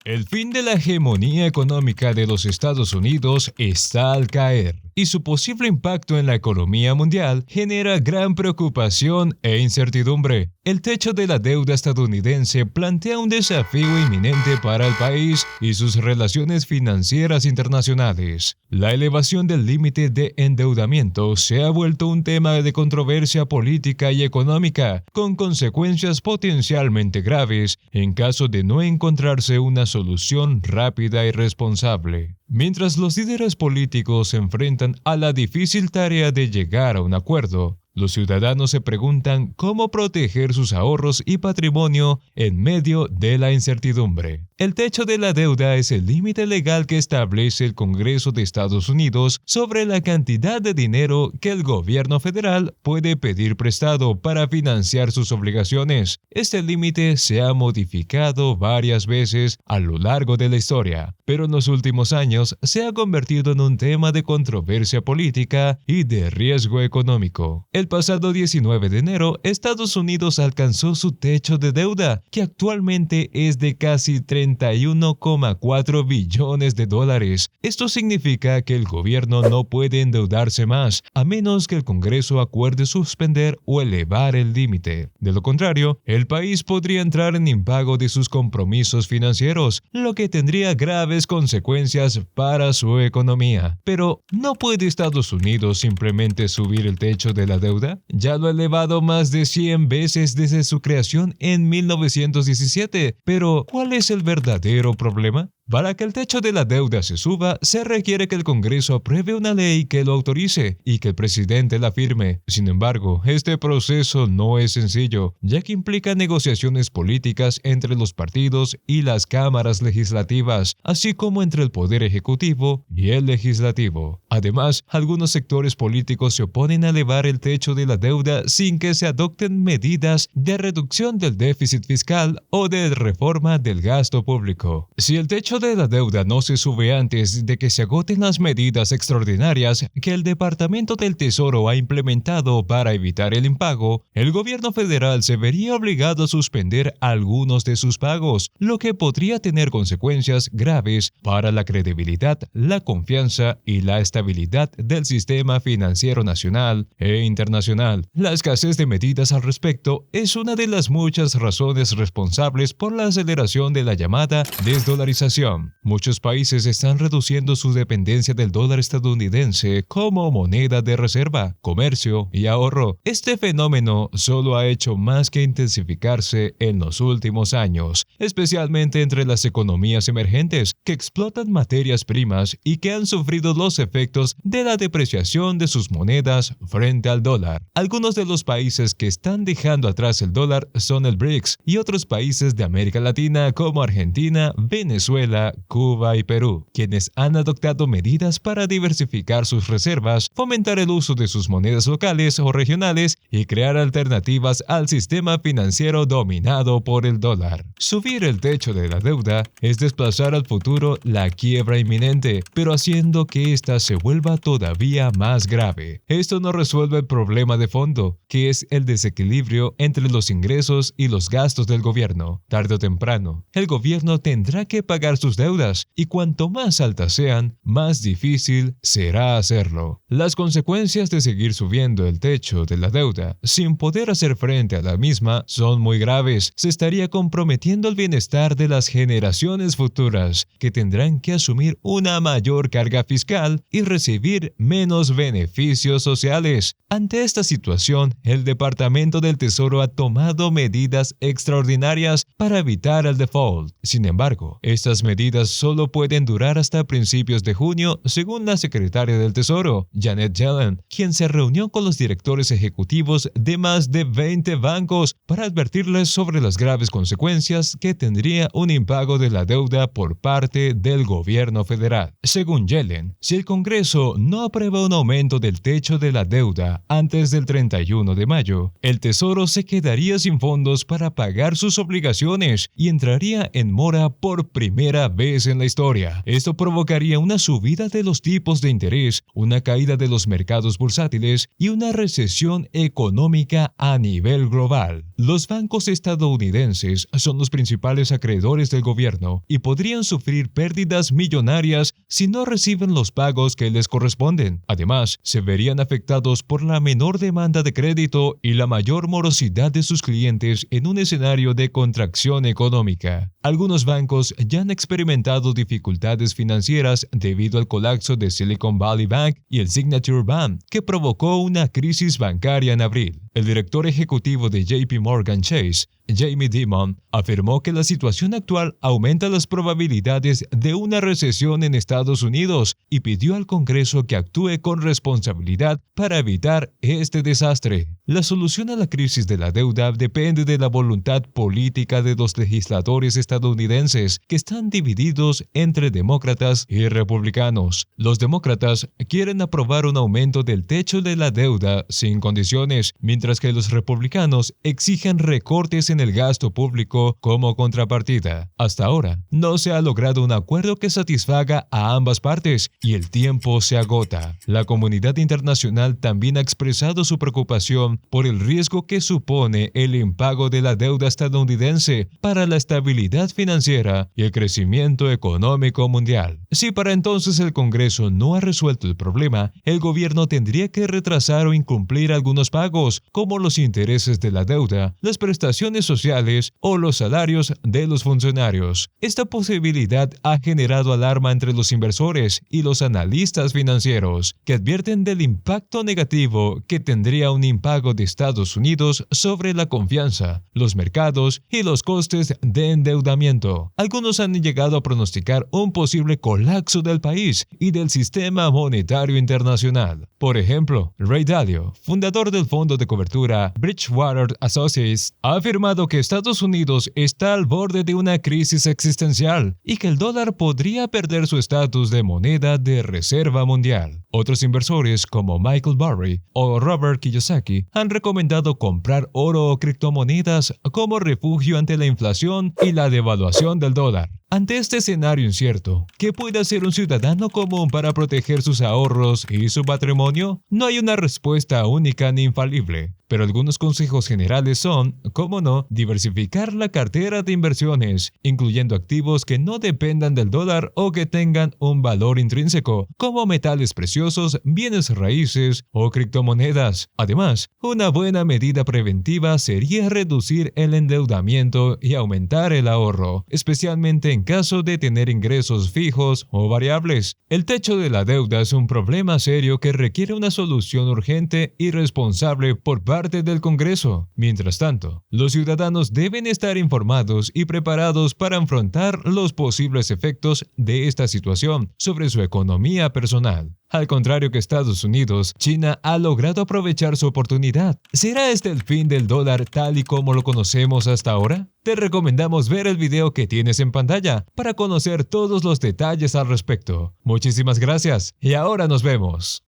El fin de la hegemonía económica de los Estados Unidos está al caer, y su posible impacto en la economía mundial genera gran preocupación e incertidumbre. El techo de la deuda estadounidense plantea un desafío inminente para el país y sus relaciones financieras internacionales. La elevación del límite de endeudamiento se ha vuelto un tema de controversia política y económica, con consecuencias potencialmente graves en caso de no encontrarse una solución rápida y responsable. Mientras los líderes políticos se enfrentan a la difícil tarea de llegar a un acuerdo, los ciudadanos se preguntan cómo proteger sus ahorros y patrimonio en medio de la incertidumbre. El techo de la deuda es el límite legal que establece el Congreso de Estados Unidos sobre la cantidad de dinero que el gobierno federal puede pedir prestado para financiar sus obligaciones. Este límite se ha modificado varias veces a lo largo de la historia, pero en los últimos años se ha convertido en un tema de controversia política y de riesgo económico. El pasado 19 de enero, Estados Unidos alcanzó su techo de deuda, que actualmente es de casi 31,4 billones de dólares. Esto significa que el gobierno no puede endeudarse más, a menos que el Congreso acuerde suspender o elevar el límite. De lo contrario, el país podría entrar en impago de sus compromisos financieros, lo que tendría graves consecuencias para su economía. Pero, ¿no puede Estados Unidos simplemente subir el techo de la deuda? Ya lo ha elevado más de 100 veces desde su creación en 1917. Pero, ¿cuál es el verdadero problema? Para que el techo de la deuda se suba, se requiere que el Congreso apruebe una ley que lo autorice y que el presidente la firme. Sin embargo, este proceso no es sencillo, ya que implica negociaciones políticas entre los partidos y las cámaras legislativas, así como entre el Poder Ejecutivo y el Legislativo. Además, algunos sectores políticos se oponen a elevar el techo de la deuda sin que se adopten medidas de reducción del déficit fiscal o de reforma del gasto público. Si el techo de la deuda no se sube antes de que se agoten las medidas extraordinarias que el Departamento del Tesoro ha implementado para evitar el impago, el gobierno federal se vería obligado a suspender algunos de sus pagos, lo que podría tener consecuencias graves para la credibilidad, la confianza y la estabilidad del sistema financiero nacional e internacional. La escasez de medidas al respecto es una de las muchas razones responsables por la aceleración de la llamada desdolarización. Muchos países están reduciendo su dependencia del dólar estadounidense como moneda de reserva, comercio y ahorro. Este fenómeno solo ha hecho más que intensificarse en los últimos años, especialmente entre las economías emergentes que explotan materias primas y que han sufrido los efectos de la depreciación de sus monedas frente al dólar. Algunos de los países que están dejando atrás el dólar son el BRICS y otros países de América Latina como Argentina, Venezuela, Cuba y Perú, quienes han adoptado medidas para diversificar sus reservas, fomentar el uso de sus monedas locales o regionales y crear alternativas al sistema financiero dominado por el dólar. Subir el techo de la deuda es desplazar al futuro la quiebra inminente, pero haciendo que ésta se vuelva todavía más grave. Esto no resuelve el problema de fondo, que es el desequilibrio entre los ingresos y los gastos del gobierno. Tarde o temprano, el gobierno tendrá que pagar sus deudas, y cuanto más altas sean, más difícil será hacerlo. Las consecuencias de seguir subiendo el techo de la deuda sin poder hacer frente a la misma son muy graves. Se estaría comprometiendo el bienestar de las generaciones futuras, que tendrán que asumir una mayor carga fiscal y recibir menos beneficios sociales. Ante esta situación, el Departamento del Tesoro ha tomado medidas extraordinarias para evitar el default. Sin embargo, estas medidas solo pueden durar hasta principios de junio, según la secretaria del Tesoro, Janet Yellen, quien se reunió con los directores ejecutivos de más de 20 bancos para advertirles sobre las graves consecuencias que tendría un impago de la deuda por parte del gobierno federal. Según Yellen, si el Congreso no aprueba un aumento del techo de la deuda antes del 31 de mayo, el Tesoro se quedaría sin fondos para pagar sus obligaciones y entraría en mora por primera primera vez en la historia. Esto provocaría una subida de los tipos de interés, una caída de los mercados bursátiles y una recesión económica a nivel global. Los bancos estadounidenses son los principales acreedores del gobierno y podrían sufrir pérdidas millonarias si no reciben los pagos que les corresponden. Además, se verían afectados por la menor demanda de crédito y la mayor morosidad de sus clientes en un escenario de contracción económica. Algunos bancos ya han experimentado dificultades financieras debido al colapso de Silicon Valley Bank y el Signature Bank, que provocó una crisis bancaria en abril. El director ejecutivo de JP Morgan Chase, Jamie Dimon, afirmó que la situación actual aumenta las probabilidades de una recesión en Estados Unidos y pidió al Congreso que actúe con responsabilidad para evitar este desastre. La solución a la crisis de la deuda depende de la voluntad política de los legisladores estadounidenses, que están divididos entre demócratas y republicanos. Los demócratas quieren aprobar un aumento del techo de la deuda sin condiciones, mientras que los republicanos exigen recortes en el gasto público como contrapartida. Hasta ahora, no se ha logrado un acuerdo que satisfaga a ambas partes y el tiempo se agota. La comunidad internacional también ha expresado su preocupación por el riesgo que supone el impago de la deuda estadounidense para la estabilidad financiera y el crecimiento económico mundial. Si para entonces el Congreso no ha resuelto el problema, el gobierno tendría que retrasar o incumplir algunos pagos, como los intereses de la deuda, las prestaciones sociales o los salarios de los funcionarios. Esta posibilidad ha generado alarma entre los inversores y los analistas financieros, que advierten del impacto negativo que tendría un impago de Estados Unidos sobre la confianza, los mercados y los costes de endeudamiento. Algunos han llegado a pronosticar un posible colapso del país y del sistema monetario internacional. Por ejemplo, Ray Dalio, fundador del fondo de cobertura Bridgewater Associates, ha afirmado que Estados Unidos está al borde de una crisis existencial y que el dólar podría perder su estatus de moneda de reserva mundial. Otros inversores como Michael Burry o Robert Kiyosaki han recomendado comprar oro o criptomonedas como refugio ante la inflación y la devaluación del dólar. Ante este escenario incierto, ¿qué puede hacer un ciudadano común para proteger sus ahorros y su patrimonio? No hay una respuesta única ni infalible, pero algunos consejos generales son, cómo no, diversificar la cartera de inversiones, incluyendo activos que no dependan del dólar o que tengan un valor intrínseco, como metales preciosos, bienes raíces o criptomonedas. Además, una buena medida preventiva sería reducir el endeudamiento y aumentar el ahorro, especialmente en caso de tener ingresos fijos o variables. El techo de la deuda es un problema serio que requiere una solución urgente y responsable por parte del Congreso. Mientras tanto, los ciudadanos deben estar informados y preparados para afrontar los posibles efectos de esta situación sobre su economía personal. Al contrario que Estados Unidos, China ha logrado aprovechar su oportunidad. ¿Será este el fin del dólar tal y como lo conocemos hasta ahora? Te recomendamos ver el video que tienes en pantalla para conocer todos los detalles al respecto. Muchísimas gracias y ahora nos vemos.